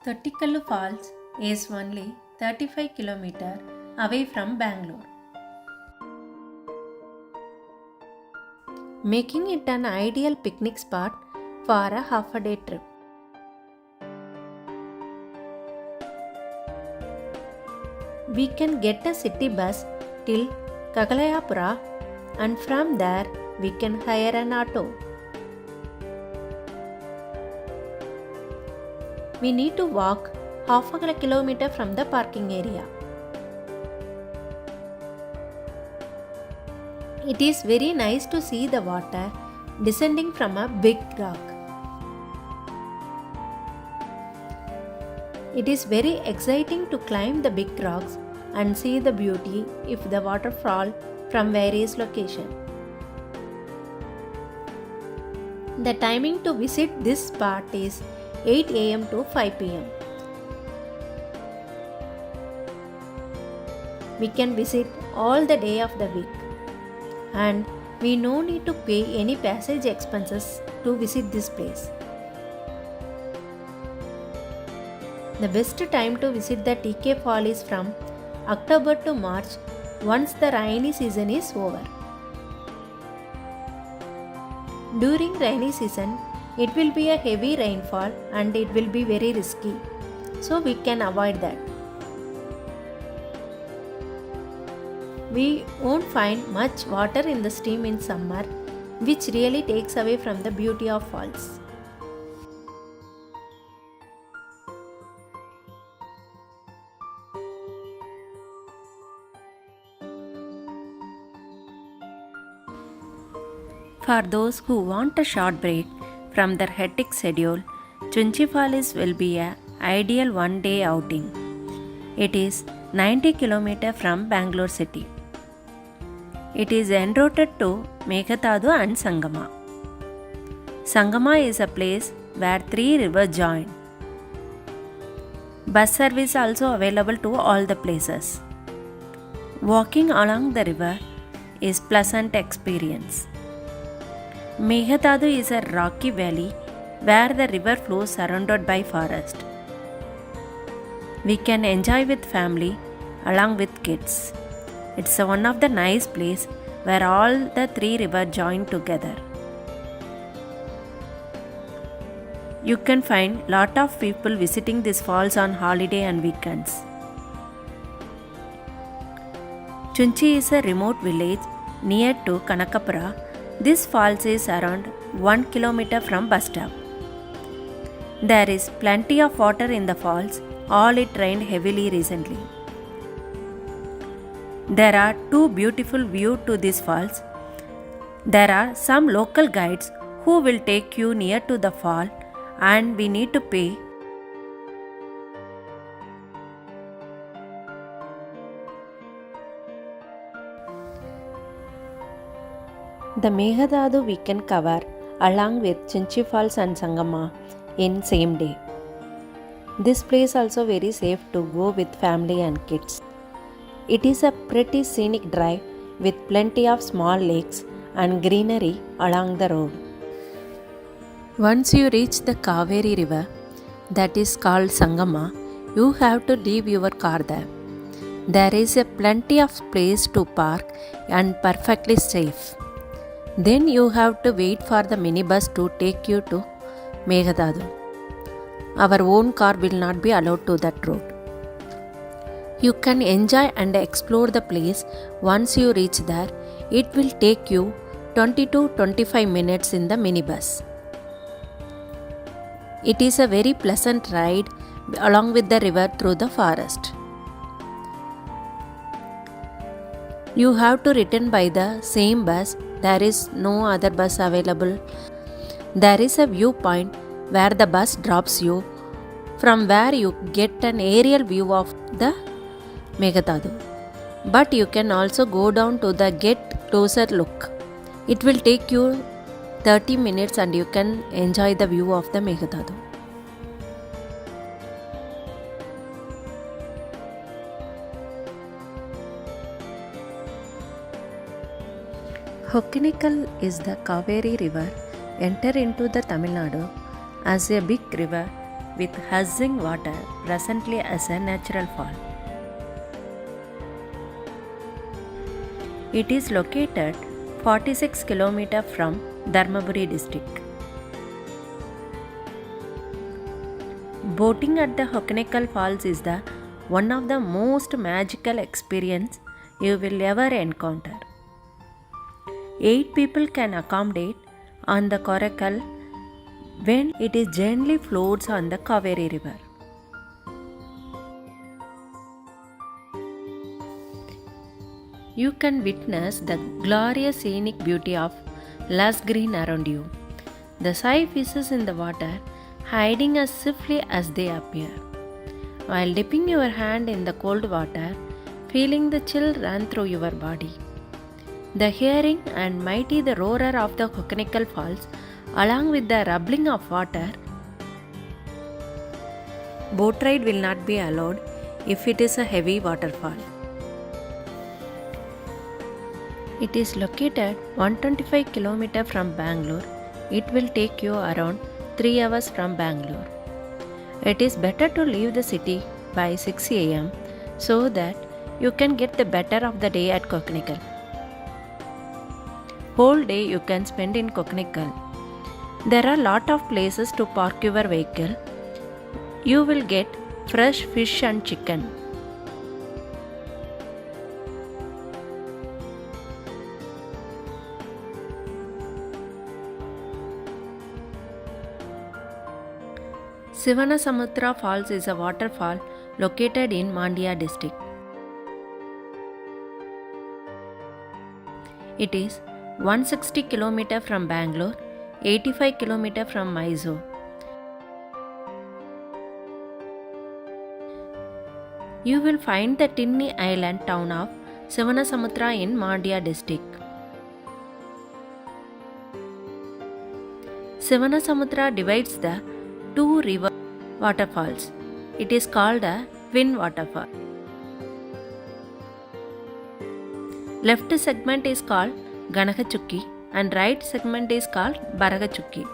Hogenakkal Falls is only 35 km away from Bangalore, making it an ideal picnic spot for a half-a-day trip. We can get a city bus till Kagalayapura and from there we can hire an auto. We need to walk half a kilometer from the parking area. It is very nice to see the water descending from a big rock. It is very exciting to climb the big rocks and see the beauty of the waterfall from various locations. The timing to visit this spot is 8 am to 5 pm. We can visit all the day of the week and we no need to pay any passage expenses to visit this place. The best time to visit the TK Fall is from October to March once the rainy season is over. During rainy season, it will be a heavy rainfall and it will be very risky, so we can avoid that. We won't find much water in the stream in summer, which really takes away from the beauty of falls. For those who want a short break from their hectic schedule, Chunchi Falls will be an ideal one-day outing. It is 90 km from Bangalore city. It is en route to Meghatadu and Sangama. Sangama is a place where three rivers join. Bus service also available to all the places. Walking along the river is pleasant experience. Meghatadu is a rocky valley where the river flows surrounded by forest. We can enjoy with family along with kids. It's one of the nice place where all the three rivers join together. You can find lot of people visiting these falls on holiday and weekends. Chunchi is a remote village near to Kanakapura. This falls is around 1 km from bus stop. There is plenty of water in the falls, all it rained heavily recently. There are two beautiful views to these falls. There are some local guides who will take you near to the fall and we need to pay. The Meghatadu we can cover along with Chunchi Falls and Sangama in same day. This place also very safe to go with family and kids. It is a pretty scenic drive with plenty of small lakes and greenery along the road. Once you reach the Kaveri River, that is called Sangama, you have to leave your car there. There is a plenty of place to park and perfectly safe. Then you have to wait for the minibus to take you to Meghatadu. Our own car will not be allowed to that road. You can enjoy and explore the place. Once you reach there, it will take you 20 to 25 minutes in the minibus. It is a very pleasant ride along with the river through the forest. You have to return by the same bus. There is no other bus available. There is a viewpoint where the bus drops you, from where you get an aerial view of the Meghatadu. But you can also go down to the get closer look. It will take you 30 minutes and you can enjoy the view of the Meghatadu. Hogenakkal is the Kaveri River enter into the Tamil Nadu as a big river with huzzing water, presently as a natural fall. It is located 46 km from Dharmaburi district. Boating at the Hogenakkal Falls is one of the most magical experience you will ever encounter. 8 people can accommodate on the coracle when it is gently floats on the Kaveri River. You can witness the glorious scenic beauty of lush green around you. The sea fishes in the water, hiding as swiftly as they appear. While dipping your hand in the cold water, feeling the chill run through your body. The hearing and mighty the roar of the Hogenakkal Falls, along with the rumbling of water. Boat ride will not be allowed if it is a heavy waterfall. It is located 125 km from Bangalore. It will take you around 3 hours from Bangalore. It is better to leave the city by 6 am so that you can get the better of the day at Hogenakkal. Whole day you can spend in Hogenakkal. There are lot of places to park your vehicle. You will get fresh fish and chicken. Shivanasamudra Falls is a waterfall located in Mandya district. It is 160 km from Bangalore, 85 km from Mysore. You will find the tiny island town of Shivanasamudra in Mandya district. Shivanasamudra divides the two river waterfalls. It is called a twin waterfall. Left segment is called Gaganachukki and right segment is called Bharachukki.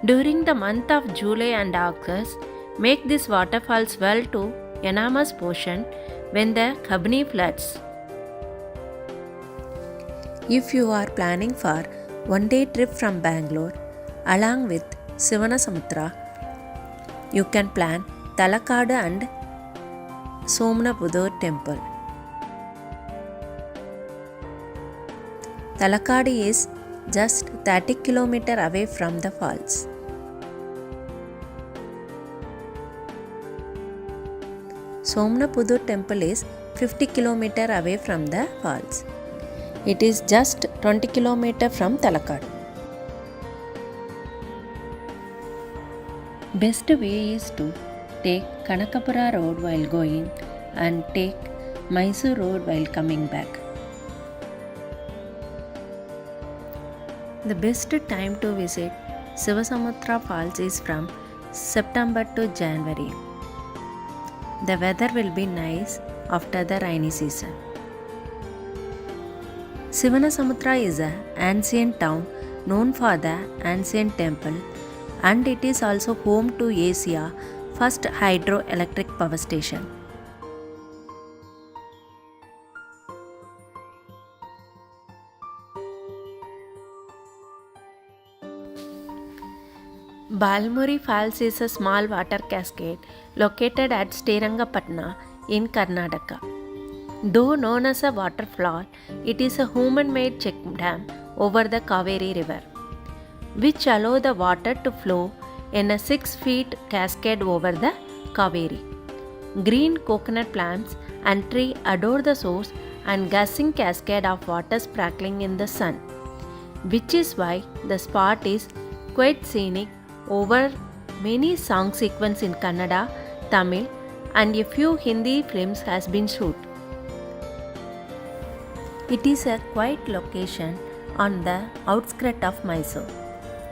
During the month of July and August, make these waterfalls well to enormous portion when the Kaveri floods. If you are planning for one-day trip from Bangalore along with Shivanasamudra, you can plan Talakadu and Somnapudur temple. Talakadu is just 30 km away from the falls. Somnapudur temple is 50 km away from the falls. It is just 20 km from Talakadu. Best way is to take Kanakapura road while going and take Mysore road while coming back. The best time to visit Shivanasamudra Falls is from September to January. The weather will be nice after the rainy season. Shivanasamudra is an ancient town known for the ancient temple, and it is also home to Asia's first hydroelectric power station. Balmuri Falls is a small water cascade located at Srirangapatna in Karnataka. Though known as a waterfall, it is a human-made check dam over the Kaveri River, which allow the water to flow in a 6-foot cascade over the Kaveri. Green coconut plants and trees adorn the source and gushing cascade of water sparkling in the sun, which is why the spot is quite scenic. Over many song sequences in Kannada, Tamil and a few Hindi films has been shot. It is a quiet location on the outskirts of Mysore,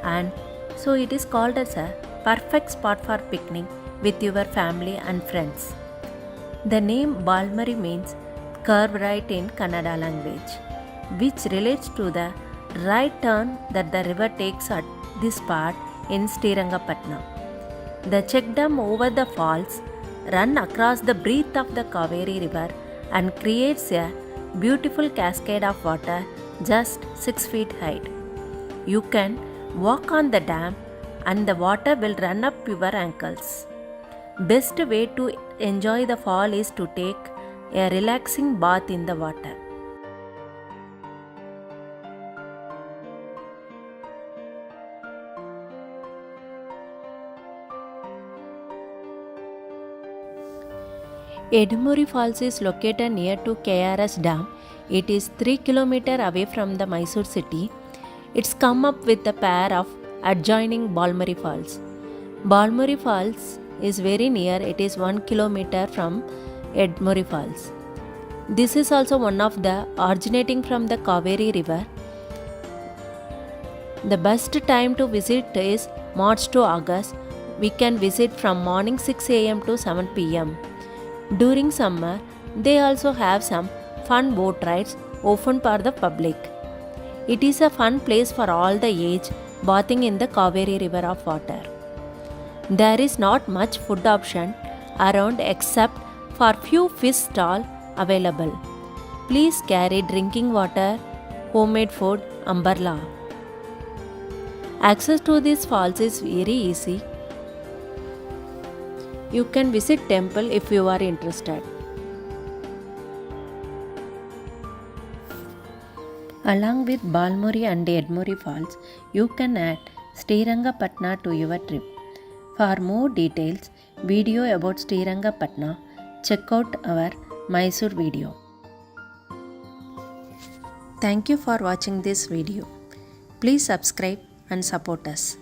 and so it is called as a perfect spot for picnic with your family and friends. The name Balmuri means curve right in Kannada language, which relates to the right turn that the river takes at this part in Srirangapatna. The check dam over the falls run across the breadth of the Kaveri River and creates a beautiful cascade of water just 6 feet high. You can walk on the dam and the water will run up your ankles. Best way to enjoy the fall is to take a relaxing bath in the water. Edmuri Falls is located near to KRS Dam. It is 3 km away from the Mysore city. It's come up with a pair of adjoining Balmuri Falls. Balmuri Falls is very near. It is 1 km from Edmuri Falls. This is also one of the originating from the Kaveri River. The best time to visit is March to August. We can visit from morning 6 am to 7 pm. During summer, they also have some fun boat rides open for the public. It is a fun place for all the age bathing in the Kaveri River of water. There is not much food option around except for few fish stalls available. Please carry drinking water, homemade food, umbrella. Access to these falls is very easy. You can visit temple if you are interested. Along with Balmuri and Edmuri Falls, you can add Srirangapatna to your trip. For more details, video about Srirangapatna, check out our Mysore video. Thank you for watching this video. Please subscribe and support us.